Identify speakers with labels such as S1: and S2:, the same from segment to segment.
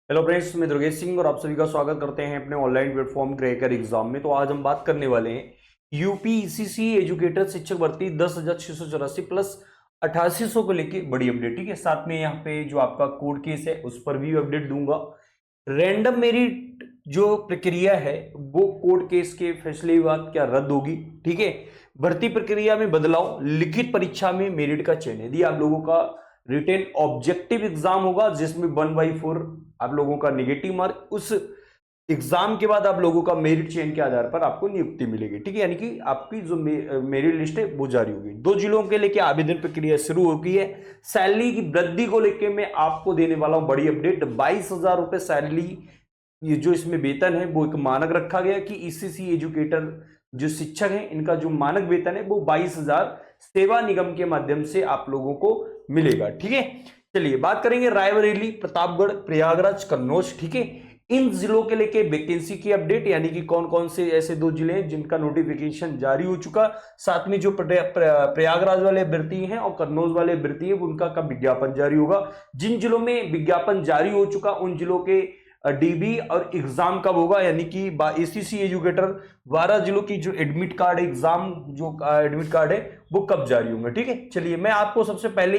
S1: Hello friends, मैं दुर्गेश सिंह और आप सभी का स्वागत करते हैं अपने ऑनलाइन प्लेटफॉर्म क्रैकर एग्जाम में। तो आज हम बात करने वाले हैं यूपी ईसीसी एजुकेटर शिक्षक भर्ती 10,684 प्लस 8800 को लेके बड़ी अपडेट। ठीक है, साथ में यहाँ पे जो आपका कोर्ट केस है उस पर भी अपडेट दूंगा। रैंडम मेरिट जो प्रक्रिया है वो कोर्ट केस के फैसले के बाद क्या रद्द होगी। ठीक है, भर्ती प्रक्रिया में बदलाव, लिखित परीक्षा में मेरिट का चयन। यदि आप लोगों का रिटेन ऑब्जेक्टिव एग्जाम होगा जिसमें 1/4 आप लोगों का निगेटिव मार्क, उस एग्जाम के बाद आप लोगों का मेरिट चयन के आधार पर आपको नियुक्ति मिलेगी। ठीक है, यानी कि आपकी जो मेरिट लिस्ट है वो जारी होगी। 2 जिलों के लेके आवेदन प्रक्रिया शुरू हो गई है। सैलरी की वृद्धि को लेके मैं आपको देने वाला हूं बड़ी अपडेट। 22,000 रुपए सैलरी, ये जो इसमें वेतन है वो एक मानक रखा गया कि ईसीसी एजुकेटर जो शिक्षक हैं इनका जो मानक वेतन है वो 22,000 सेवा निगम के माध्यम से आप लोगों को मिलेगा। ठीक है, चलिए बात करेंगे रायबरेली, प्रतापगढ़, प्रयागराज, कन्नौज। ठीक है, इन जिलों के लेके वैकेंसी की अपडेट, यानी कि कौन कौन से ऐसे 2 जिले हैं जिनका नोटिफिकेशन जारी हो चुका। साथ में जो प्रयागराज वाले अभ्यर्थी हैं और कन्नौज वाले अभ्यर्थी हैं उनका कब विज्ञापन जारी होगा। जिन जिलों में विज्ञापन जारी हो चुका उन जिलों के डीबी और एग्जाम कब होगा, यानी कि एसीसी एजुकेटर 12 जिलों की जो एडमिट कार्ड एग्जाम, जो एडमिट कार्ड है वो कब जारी होंगे। ठीक है, चलिए मैं आपको सबसे पहले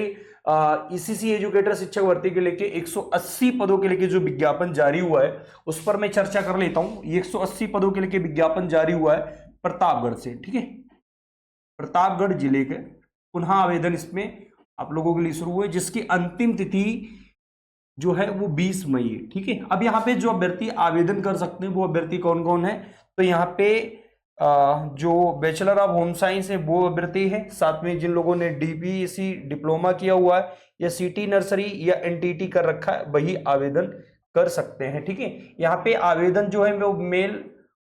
S1: ईसीसी एजुकेटर शिक्षक भर्ती के लेके 180 पदों के लेके जो विज्ञापन जारी हुआ है उस पर मैं चर्चा कर लेता हूं। ये 180 पदों के लेके विज्ञापन जारी हुआ है प्रतापगढ़ से। ठीक है, प्रतापगढ़ जिले के पुनः आवेदन इसमें आप लोगों के लिए शुरू हुए, जिसकी अंतिम तिथि जो है वो 20 मई है। ठीक है, अब यहाँ पे जो अभ्यर्थी आवेदन कर सकते हैं वो अभ्यर्थी कौन कौन है, तो यहाँ पे जो बैचलर ऑफ होम साइंस है वो अभ्यर्थी है। साथ में जिन लोगों ने डीपीएससी डिप्लोमा किया हुआ है या सिटी नर्सरी या एनटीटी कर रखा है वही आवेदन कर सकते हैं। ठीक है, यहाँ पे आवेदन जो है वो मेल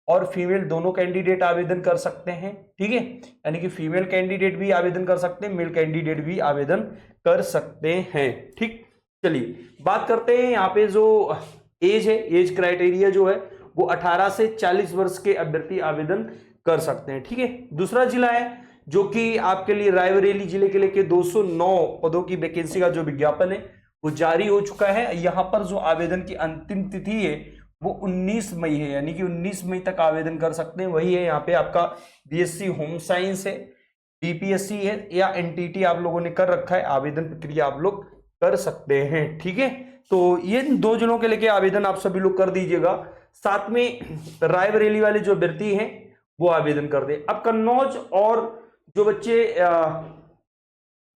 S1: और फीमेल दोनों कैंडिडेट आवेदन कर सकते हैं। ठीक है, यानी कि फीमेल कैंडिडेट भी आवेदन कर सकते हैं, मेल कैंडिडेट भी आवेदन कर सकते हैं। ठीक, चलिए बात करते हैं यहाँ पे जो एज है, एज क्राइटेरिया जो है वो 18 से 40 वर्ष के अभ्यर्थी आवेदन कर सकते हैं। ठीक है, दूसरा जिला है जो कि आपके लिए रायबरेली जिले के लेके 209 पदों की वैकेंसी का जो विज्ञापन है वो जारी हो चुका है। यहाँ पर जो आवेदन की अंतिम तिथि है वो 19 मई है, यानी कि 19 मई तक आवेदन कर सकते हैं। वही है यहाँ पे आपका बीएससी होम साइंस है, डीपीएससी है या एनटीटी आप लोगों ने कर रखा है, आवेदन प्रक्रिया आप लोग कर सकते हैं। ठीक है, तो ये 2 जिलों के लेके आवेदन आप सभी लोग कर दीजिएगा। साथ में रायबरेली वाले जो अभ्यर्थी हैं वो आवेदन कर दे। अब कन्नौज और जो बच्चे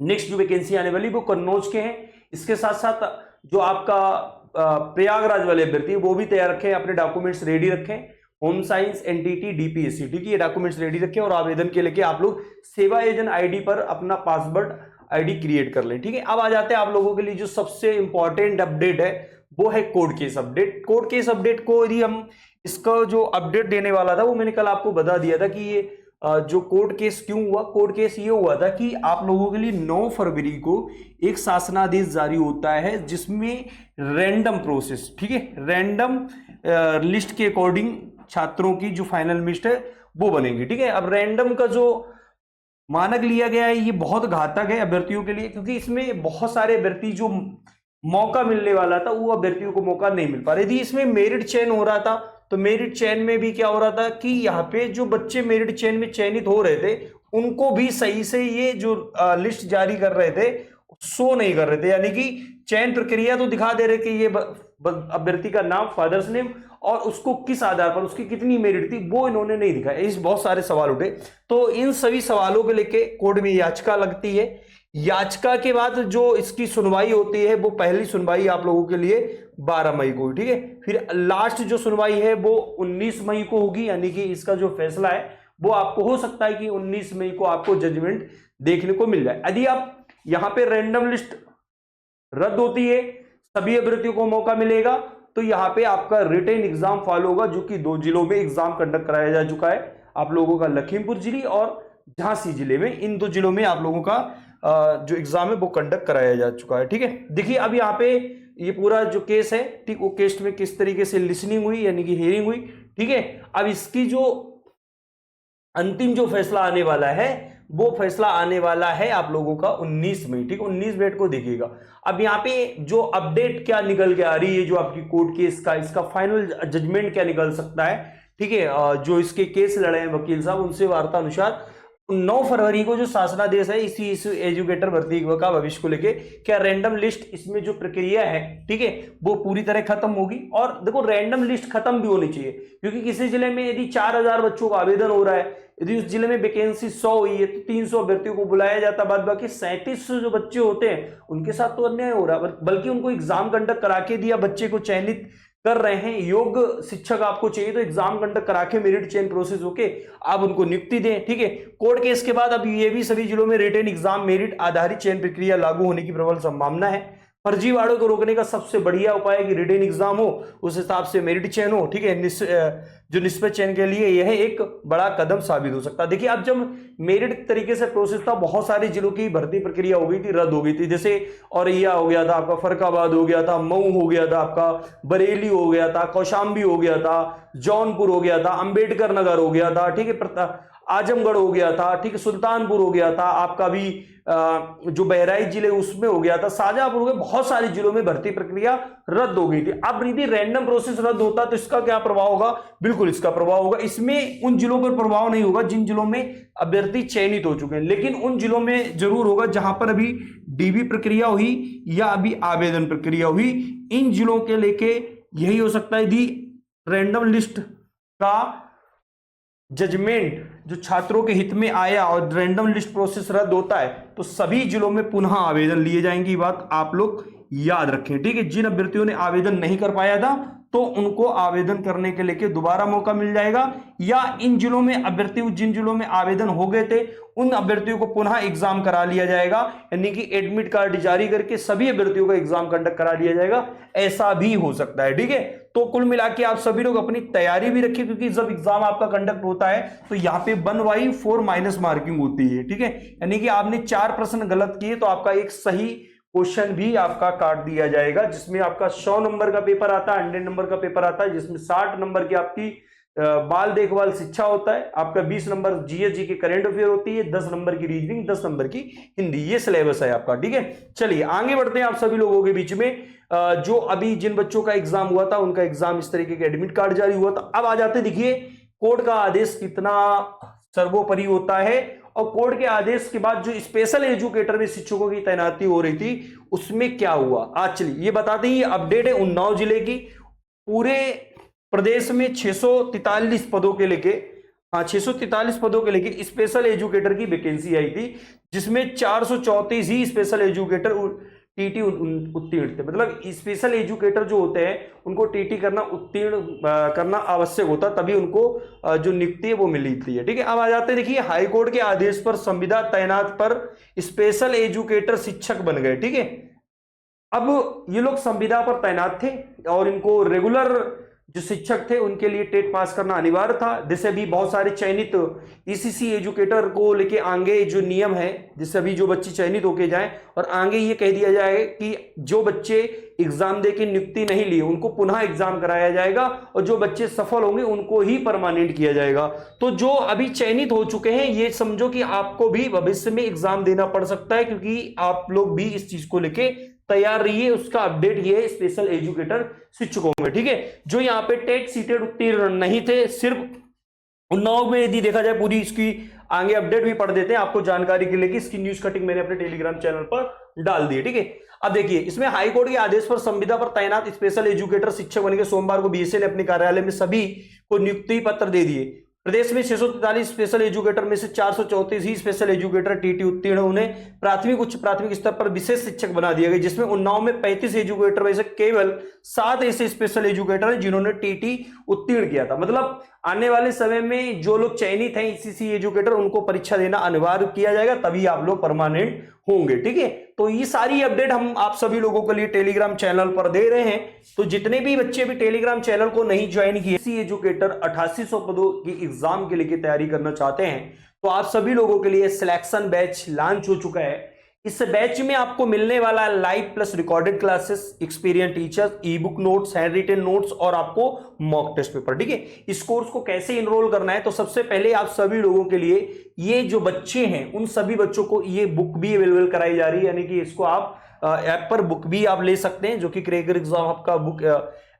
S1: नेक्स्ट जो वैकेंसी आने वाली वो कन्नौज के हैं। इसके साथ साथ जो आपका प्रयागराज वाले अभ्यर्थी वो भी तैयार रखें, अपने डॉक्यूमेंट्स रेडी रखें, होम साइंस, एनटीटी, डीपीएससी। ठीक है, ये डॉक्यूमेंट्स रेडी रखें और आवेदन के लेके आप लोग सेवा एजेंट आईडी पर अपना पासवर्ड आईडी क्रिएट कर लें। ठीक है, अब आ जाते हैं आप लोगों के लिए जो सबसे इंपॉर्टेंट अपडेट है वो है court case update. Court case update को यदि हम इसका जो अपडेट देने वाला था वो मैंने कल आपको बता दिया था कि ये जो कोर्ट केस क्यों हुआ। कोर्ट केस ये हुआ था कि आप लोगों के लिए 9 फरवरी को एक शासनादेश जारी होता है जिसमें रैंडम प्रोसेस, ठीक है, रैंडम लिस्ट के अकॉर्डिंग छात्रों की जो फाइनल लिस्ट है वो बनेगी। ठीक है, अब रैंडम का जो मानक लिया गया है ये बहुत घातक है अभ्यर्थियों के लिए, क्योंकि इसमें बहुत सारे अभ्यर्थी जो मौका मिलने वाला था वो अभ्यर्थियों को मौका नहीं मिल पा रही थी। इसमें मेरिट चयन हो रहा था तो मेरिट चयन में भी क्या हो रहा था कि यहाँ पे जो बच्चे मेरिट चयन में चयनित हो रहे थे उनको भी सही से ये जो लिस्ट जारी कर रहे थे शो नहीं कर रहे थे, यानी कि चयन प्रक्रिया तो दिखा दे रहे कि ये अभ्यर्थी का नाम, फादर्स नेम और उसको किस आधार पर उसकी कितनी मेरिट थी वो इन्होंने नहीं दिखाया। इस बहुत सारे सवाल उठे, तो इन सभी सवालों को लेके कोर्ट में याचिका लगती है। याचिका के बाद जो इसकी सुनवाई होती है वो पहली सुनवाई आप लोगों के लिए 12 मई को, ठीक है, फिर लास्ट जो सुनवाई है वो 19 मई को होगी, यानी कि इसका जो फैसला है वो आपको हो सकता है कि 19 मई को आपको जजमेंट देखने को मिल जाए। यदि आप यहां पे रैंडम लिस्ट रद्द होती है, सभी अभ्यर्थियों को मौका मिलेगा, तो यहाँ पे आपका रिटेन एग्जाम फॉलो होगा, जो कि 2 जिलों में एग्जाम कंडक्ट कराया जा चुका है आप लोगों का, लखीमपुर जिले और झांसी जिले में। इन 2 जिलों में आप लोगों का जो एग्जाम है वो कंडक्ट कराया जा चुका है। ठीक है, देखिए अब यहाँ पे ये पूरा जो केस है, ठीक, वो केस में किस तरीके से लिसनिंग हुई यानी कि हियरिंग हुई। ठीक है, अब इसकी जो अंतिम जो फैसला आने वाला है वो फैसला आने वाला है आप लोगों का 19 मई, ठीक है। 19 डेट को देखिएगा। अब यहाँ पे जो अपडेट क्या निकल के आ रही है, जो आपकी कोर्ट केस का इसका फाइनल जजमेंट क्या निकल सकता है, ठीक है। जो इसके केस लड़े हैं वकील साहब, उनसे वार्ता अनुसार 9 फरवरी को जो शासनादेश है इस एजुकेटर भर्ती का भविष्य को लेके, क्या रैंडम लिस्ट इसमें जो प्रक्रिया है, ठीक है, वो पूरी तरह खत्म होगी। और देखो रैंडम लिस्ट खत्म भी होनी चाहिए, क्योंकि किसी जिले में यदि 4000 बच्चों का आवेदन हो रहा है, यदि उस जिले में वैकेंसी 100 हुई है तो 300 अभ्यर्थियों को बुलाया जाता, बाद बाकी 3700 जो बच्चे होते हैं उनके साथ तो अन्याय हो रहा है, बल्कि उनको एग्जाम कंडक्ट करा के दिया, बच्चे को चयनित कर रहे हैं। योग्य शिक्षक आपको चाहिए तो एग्जाम कंडक्ट करा के मेरिट चयन प्रोसेस होके आप उनको नियुक्ति दें, ठीक है। कोर्ट केस के बाद अब ये भी सभी जिलों में रिटेन एग्जाम मेरिट आधारित चयन प्रक्रिया लागू होने की प्रबल संभावना है। फर्जीवाड़ों को रोकने का सबसे बढ़िया उपाय है कि रिटेन एग्जाम हो, उस हिसाब से मेरिट चयन हो, ठीक है। जो निष्पक्ष चयन के लिए यह एक बड़ा कदम साबित हो सकता है। देखिए अब जब मेरिट तरीके से प्रोसेस था, बहुत सारे जिलों की भर्ती प्रक्रिया हो गई थी, रद्द हो गई थी। जैसे औरैया हो गया था आपका, फर्रुखाबाद हो गया था, मऊ हो गया था आपका, बरेली हो गया था, कौशाम्बी हो गया था, जौनपुर हो गया था, अंबेडकर नगर हो गया था, ठीक है, आजमगढ़ हो गया था, ठीक है, सुल्तानपुर हो गया था आपका भी, जो बहराइच जिले उसमें हो गया था, शाहजहांपुर हो गया। बहुत सारे जिलों में भर्ती प्रक्रिया रद्द हो गई थी। अब यदि रैंडम प्रोसेस रद्द होता तो इसका क्या प्रभाव होगा? बिल्कुल इसका प्रभाव होगा। इसमें उन जिलों पर प्रभाव नहीं होगा जिन जिलों में अभ्यर्थी चयनित हो चुके हैं, लेकिन उन जिलों में जरूर होगा जहां पर अभी डीबी प्रक्रिया हुई या अभी आवेदन प्रक्रिया हुई। इन जिलों के लेके यही हो सकता है यदि रैंडम लिस्ट का जजमेंट जो छात्रों के हित में आया और रैंडम लिस्ट प्रोसेस रद्द होता है तो सभी जिलों में पुनः आवेदन लिए जाएंगे। ये बात आप लोग याद रखें, ठीक है। जिन अभ्यर्थियों ने आवेदन नहीं कर पाया था तो उनको आवेदन करने के लेके दोबारा मौका मिल जाएगा, या इन जिलों में अभ्यर्थी जिन जिलों में आवेदन हो गए थे उन अभ्यर्थियों को पुनः एग्जाम करा लिया जाएगा, यानी कि एडमिट कार्ड जारी करके सभी अभ्यर्थियों का एग्जाम कंडक्ट करा लिया जाएगा। ऐसा भी हो सकता है, ठीक है। तो कुल मिला के आप सभी लोग अपनी तैयारी भी रखिए, क्योंकि जब एग्जाम आपका कंडक्ट होता है तो यहाँ पे 1/4 माइनस मार्किंग होती है, ठीक है। यानी कि आपने 4 प्रश्न गलत किए तो आपका एक सही क्वेश्चन भी आपका काट दिया जाएगा, जिसमें आपका 100 नंबर का पेपर आता है, 100 नंबर का पेपर आता है, जिसमें 60 नंबर की आपकी बाल देखभाल शिक्षा होता है, आपका 20 नंबर जीएस के करंट अफेयर होती है, 10 नंबर की रीजनिंग, 10 नंबर की हिंदी। ये सिलेबस है आपका, ठीक है। चलिए आगे बढ़ते हैं आप सभी लोगों के बीच में। जो अभी जिन बच्चों का एग्जाम हुआ था उनका एग्जाम इस तरीके का एडमिट कार्ड जारी हुआ था। अब आ जाते, देखिए कोर्ट का आदेश कितना सर्वोपरि होता है, और कोर्ट के आदेश के बाद जो स्पेशल एजुकेटर में शिक्षकों की तैनाती हो रही थी उसमें क्या हुआ। आज चलिए ये बताते हैं, अपडेट है उन्नाव जिले की। पूरे प्रदेश में 643 पदों के लेके 643 पदों के लेके स्पेशल एजुकेटर की वैकेंसी आई थी, जिसमें 434 ही स्पेशल एजुकेटर टीटी उत्तीर्ण थे। मतलब स्पेशल एजुकेटर जो होते हैं उनको टीटी करना उत्तीर्ण करना आवश्यक होता, तभी उनको जो नियुक्ति है वो मिलती है, ठीक है। अब आ जाते हैं, देखिए हाईकोर्ट के आदेश पर संविदा तैनात पर स्पेशल एजुकेटर शिक्षक बन गए, ठीक है। अब ये लोग संविदा पर तैनात थे और इनको रेगुलर जो शिक्षक थे उनके लिए टेट पास करना अनिवार्य था। जैसे अभी बहुत सारे चयनित ईसीसी एजुकेटर को लेके आगे जो नियम है, जिससे अभी जो बच्चे चयनित होके जाएं और आगे ये कह दिया जाए कि जो बच्चे एग्जाम दे के नियुक्ति नहीं लिए उनको पुनः एग्जाम कराया जाएगा, और जो बच्चे सफल होंगे उनको ही परमानेंट किया जाएगा। तो जो अभी चयनित हो चुके हैं ये समझो कि आपको भी भविष्य में एग्जाम देना पड़ सकता है, क्योंकि आप लोग भी इस चीज को लेके तैयार रहिए। उसका अपडेट ये है स्पेशल एजुकेटर शिक्षकों में, ठीक है। जो यहाँ पे टेट सीटेड उत्तीर्ण नहीं थे, सिर्फ उन्नाव में यदि देखा जाए, पूरी इसकी आगे अपडेट भी पढ़ देते हैं आपको जानकारी के लिए, कि इसकी न्यूज कटिंग मैंने अपने टेलीग्राम चैनल पर डाल दी है, ठीक है। अब देखिए इसमें हाईकोर्ट के आदेश पर संविदा पर तैनात स्पेशल एजुकेटर शिक्षक बन के सोमवार को बीएसए ने अपने कार्यालय में सभी को नियुक्ति पत्र दे दिए। प्रदेश में 643 स्पेशल एजुकेटर में से 434 ही स्पेशल एजुकेटर टीटी उत्तीर्ण, उन्हें प्राथमिक उच्च प्राथमिक स्तर पर विशेष शिक्षक बना दिया गया, जिसमें उन्नाव में 35 एजुकेटर में से केवल 7 ऐसे स्पेशल एजुकेटर हैं जिन्होंने टीटी उत्तीर्ण किया था। मतलब आने वाले समय में जो लोग चयनित हैं ईसीसी एजुकेटर उनको परीक्षा देना अनिवार्य किया जाएगा, तभी आप लोग परमानेंट होंगे, ठीक है। तो ये सारी अपडेट हम आप सभी लोगों के लिए टेलीग्राम चैनल पर दे रहे हैं। तो जितने भी बच्चे भी टेलीग्राम चैनल को नहीं ज्वाइन किए, ईसीसी एजुकेटर 8800 पदों की एग्जाम के लिए तैयारी करना चाहते हैं, तो आप सभी लोगों के लिए सिलेक्शन बैच लॉन्च हो चुका है। इस बैच में आपको मिलने वाला live plus recorded classes, experience teachers, e book notes, handwritten notes और आपको मॉक टेस्ट पेपर। ठीक है, इस कोर्स को कैसे इनरोल करना है, तो सबसे पहले आप सभी लोगों के लिए ये जो बच्चे हैं उन सभी बच्चों को ये बुक भी अवेलेबल कराई जा रही है, यानी कि इसको आप ऐप पर बुक भी आप ले सकते हैं, जो कि क्रैकर एग्जाम आपका बुक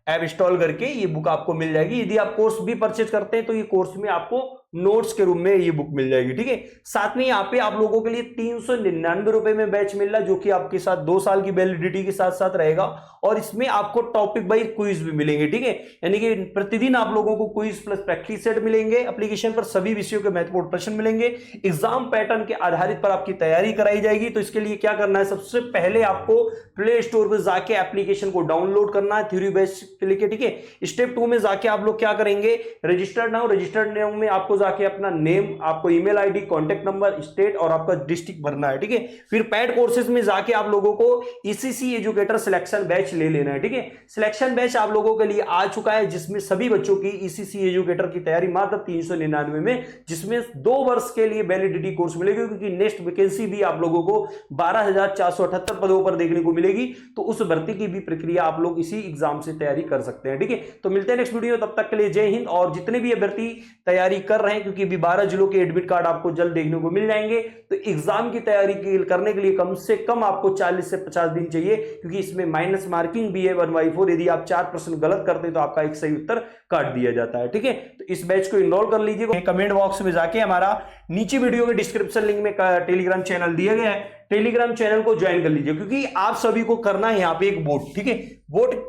S1: ऐप इंस्टॉल करके ये बुक आपको मिल जाएगी। यदि आप कोर्स भी परचेज करते हैं तो ये कोर्स में आपको नोट्स के रूप में ये बुक मिल जाएगी। ठीक है, साथ में यहाँ पे आप लोगों के लिए 399 रुपए में बैच मिल रहा है, जो कि आपके साथ 2 साल की वैलिडिटी के साथ साथ रहेगा, और इसमें आपको टॉपिक वाइज क्विज भी मिलेंगे। ठीक है, यानी कि प्रतिदिन आप लोगों को क्विज प्लस प्रैक्टिस सेट मिलेंगे, एप्लीकेशन पर सभी विषयों के महत्वपूर्ण प्रश्न मिलेंगे, एग्जाम पैटर्न के आधारित पर आपकी तैयारी कराई जाएगी। तो इसके लिए क्या करना है, सबसे पहले आपको प्ले स्टोर पर जाके एप्लीकेशन को डाउनलोड करना है थ्योरी बैच के लिए। ठीक है, स्टेप 2 में जाके आप लोग क्या करेंगे, रजिस्टर्ड नाउ में आपको जाके अपना नेम, आपको email ID, contact number, state और आपका डिस्ट्रिक्ट भरना है। ठीक है, फिर पेड कोर्सेज में जाके आप लोगों को ईसीसी एजुकेटर सिलेक्शन बैच ले लेना है। ठीक है, सिलेक्शन बैच आप लोगों के लिए आ चुका है, जिसमें सभी बच्चों की ईसीसी एजुकेटर की तैयारी मात्र 399 में, जिसमें 2 वर्ष के लिए वैलिडिटी कोर्स मिलेगी, क्योंकि नेक्स्ट वैकेंसी भी आप लोगों को 12,478 पदों पर देखने को मिलेगी। तो उस भर्ती की भी प्रक्रिया आप लोग इसी एग्जाम से तैयारी कर सकते हैं। ठीक है, तो मिलते हैं नेक्स्ट वीडियो, तब तक के लिए जय हिंद। और जितने भी अभ्यर्थी तैयारी कर रहे हैं, क्योंकि अभी 12 जिलों के एडमिट कार्ड आपको जल्द देखने को मिल जाएंगे, तो एग्जाम की तैयारी करने के लिए कम से कम आपको 40 से 50 दिन चाहिए, क्योंकि इसमें माइनस मार्किंग भी है 1/4। यदि आप 4% गलत करते हैं तो आपका एक सही उत्तर काट दिया जाता है। ठीक है, तो इस बैच को इनरोल कर लीजिए। कमेंट बॉक्स में जाके हमारा नीचे वीडियो के डिस्क्रिप्शन लिंक में टेलीग्राम चैनल दिया गया है, टेलीग्राम चैनल को ज्वाइन कर लीजिए, क्योंकि आप सभी को करना है यहाँ पे एक वोट। ठीक है,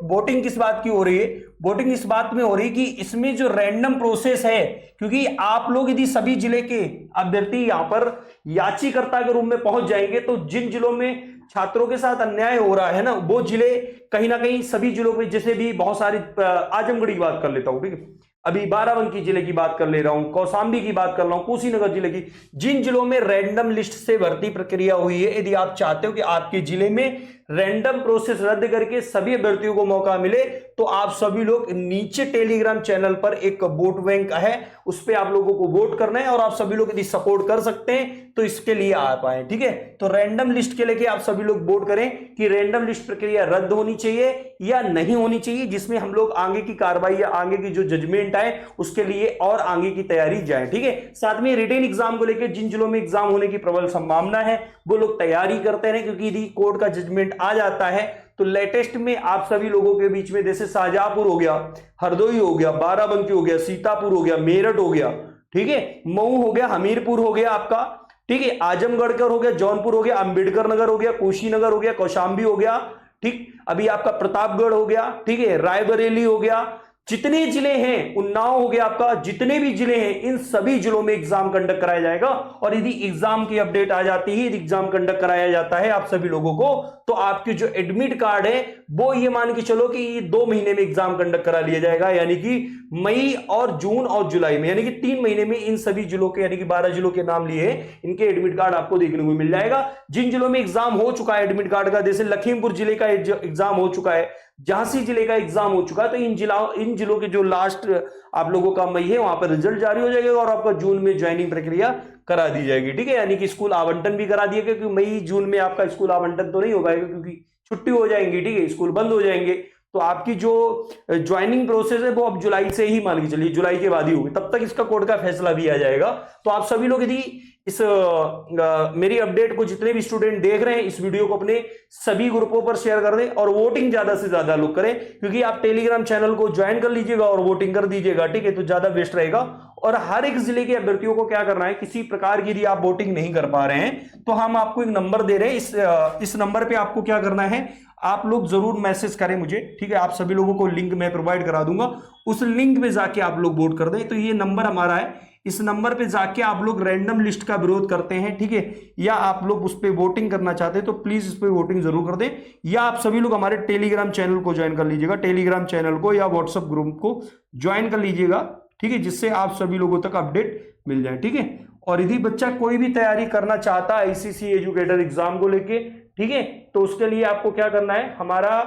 S1: वोटिंग किस बात की हो रही है, वोटिंग इस बात में हो रही है कि इसमें जो रैंडम प्रोसेस है, क्योंकि आप लोग यदि सभी जिले के अभ्यर्थी यहाँ पर याचिकर्ता के रूप में पहुंच जाएंगे, तो जिन जिलों में छात्रों के साथ अन्याय हो रहा है ना, वो जिले कहीं ना कहीं सभी जिलों में, जैसे भी बहुत सारी, आजमगढ़ की बात कर लेता हूं। ठीक है, अभी बाराबंकी जिले की बात कर ले रहा हूं, कौशाम्बी की बात कर रहा हूं, कुशीनगर जिले की, जिन जिलों में रैंडम लिस्ट से भर्ती प्रक्रिया हुई है, यदि आप चाहते हो कि आपके जिले में रैंडम प्रोसेस रद्द करके सभी अभ्यर्थियों को मौका मिले, तो आप सभी लोग नीचे टेलीग्राम चैनल पर एक वोट बैंक है, उस पर आप लोगों को वोट करना है, और आप सभी लोग यदि सपोर्ट कर सकते हैं तो इसके लिए आ पाए। ठीक है, तो रैंडम लिस्ट के लेके आप सभी लोग वोट करें कि रैंडम लिस्ट प्रक्रिया रद्द होनी चाहिए या नहीं होनी चाहिए, जिसमें हम लोग आगे की कार्रवाई या आगे की जो जजमेंट है उसके लिए और आगे की तैयारी जाए। ठीक है, साथ में रिटेन एग्जाम को लेकर जिन जिलों में एग्जाम होने की प्रबल संभावना है वो लोग तैयारी करते रहे, क्योंकि यदि कोर्ट का जजमेंट आ जाता है तो लेटेस्ट में आप सभी लोगों के बीच में, जैसे शाहजहांपुर हो गया, हरदोई हो गया, बाराबंकी हो गया, सीतापुर हो गया, मेरठ हो गया, ठीक है, मऊ हो गया, हमीरपुर हो गया आपका, ठीक है, आजमगढ़ हो गया, जौनपुर हो गया, अंबेडकर नगर हो गया, कुशीनगर हो गया, कौशाम्बी हो गया, ठीक, अभी आपका प्रतापगढ़ हो गया, ठीक है, रायबरेली हो गया, जितने जिले हैं, उन्नाव हो गया आपका, जितने भी जिले हैं, इन सभी जिलों में एग्जाम कंडक्ट कराया जाएगा। और यदि एग्जाम की अपडेट आ जाती है, यदि एग्जाम कंडक्ट कराया जाता है आप सभी लोगों को, तो आपकी जो एडमिट कार्ड है वो ये मान के चलो कि ये 2 महीने में एग्जाम कंडक्ट करा लिया जाएगा, यानी कि मई और जून और जुलाई में, यानी कि 3 महीने में इन सभी जिलों के, यानी कि 12 जिलों के नाम लिए हैं, इनके एडमिट कार्ड आपको देखने को मिल जाएगा। जिन जिलों में एग्जाम हो चुका है एडमिट कार्ड का, जैसे लखीमपुर जिले का एग्जाम हो चुका है, झांसी जिले का एग्जाम हो चुका है, तो इन जिलों के जो लास्ट आप लोगों का मई है वहां पर रिजल्ट जारी हो जाएगा और आपका जून में ज्वाइनिंग प्रक्रिया करा दी जाएगी। ठीक है, यानी कि स्कूल आवंटन भी करा दिया, क्योंकि मई जून में आपका स्कूल आवंटन तो नहीं हो पाएगा, क्योंकि छुट्टी हो जाएंगी, ठीक है, स्कूल बंद हो जाएंगे, तो आपकी जो ज्वाइनिंग प्रोसेस है वो अब जुलाई से ही मान के चलिए, जुलाई के बाद ही होगी, तब तक इसका कोर्ट का फैसला भी आ जाएगा। तो आप सभी लोग यदि इस मेरी अपडेट को, जितने भी स्टूडेंट देख रहे हैं, इस वीडियो को अपने सभी ग्रुपों पर शेयर कर दें और वोटिंग ज्यादा से ज्यादा लोग करें, क्योंकि आप टेलीग्राम चैनल को ज्वाइन कर लीजिएगा और वोटिंग कर दीजिएगा, ठीक है, तो ज्यादा बेस्ट रहेगा। और हर एक जिले के अभ्यर्थियों को क्या करना है, किसी प्रकार की यदि आप वोटिंग नहीं कर पा रहे हैं तो हम आपको एक नंबर दे रहे हैं, इस नंबर पे आपको क्या करना है, आप लोग जरूर मैसेज करें मुझे, ठीक है, आप सभी लोगों को लिंक मैं प्रोवाइड करा दूंगा, उस लिंक में जाके आप लोग वोट कर दें। तो ये नंबर हमारा है, इस नंबर पे जाके आप लोग रैंडम लिस्ट का विरोध करते हैं, ठीक है, या आप लोग उस पर वोटिंग करना चाहते हैं तो प्लीज इस पर वोटिंग जरूर कर दें, या आप सभी लोग हमारे टेलीग्राम चैनल को ज्वाइन कर लीजिएगा, टेलीग्राम चैनल को या व्हाट्सएप ग्रुप को ज्वाइन कर लीजिएगा, ठीक है, जिससे आप सभी लोगों तक अपडेट मिल जाए। ठीक है, और यदि बच्चा कोई भी तैयारी करना चाहता है आईसीसी एजुकेटर एग्जाम को लेके, ठीक है, तो उसके लिए आपको क्या करना है, हमारा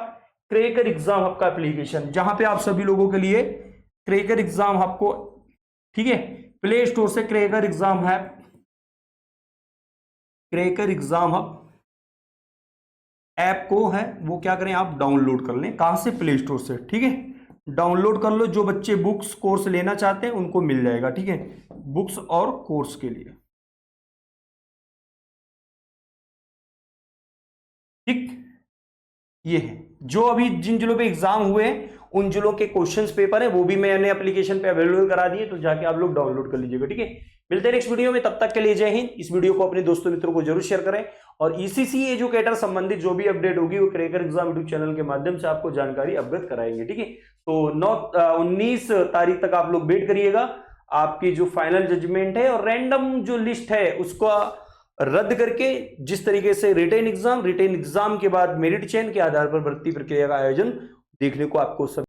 S1: क्रैकर एग्जाम हब का एप्लीकेशन, जहां पे आप सभी लोगों के लिए क्रैकर एग्जाम हब को, ठीक है, प्ले स्टोर से क्रैकर एग्जाम हब ऐप को है वो क्या करें, आप डाउनलोड कर लें। कहां से? प्ले स्टोर से। ठीक है, डाउनलोड कर लो। जो बच्चे बुक्स कोर्स लेना चाहते हैं उनको मिल जाएगा। ठीक है, बुक्स और कोर्स के लिए। ठीक, ये है जो अभी जिन जिलों पे एग्जाम हुए हैं उन जिलों के क्वेश्चंस पेपर है, वो भी मैंने एप्लीकेशन पे अवेलेबल करा दिए, तो जाके आप लोग डाउनलोड कर लीजिएगा। ठीक है, मिलते हैं नेक्स्ट वीडियो में, तब तक के लिए जय हिंद। इस वीडियो को अपने दोस्तों मित्रों को जरूर शेयर करें और ईसीसी एजुकेटर संबंधित जो भी अपडेट होगी वो क्रैकर एग्जाम यूट्यूब चैनल के माध्यम से आपको जानकारी अवगत कराएंगे। ठीक है, तो 19 तारीख तक आप लोग वेट करिएगा। आपकी जो फाइनल जजमेंट है और रैंडम जो लिस्ट है उसको रद्द करके जिस तरीके से रिटेन एग्जाम के बाद मेरिट चयन के आधार पर भर्ती प्रक्रिया का आयोजन देखने को आपको सब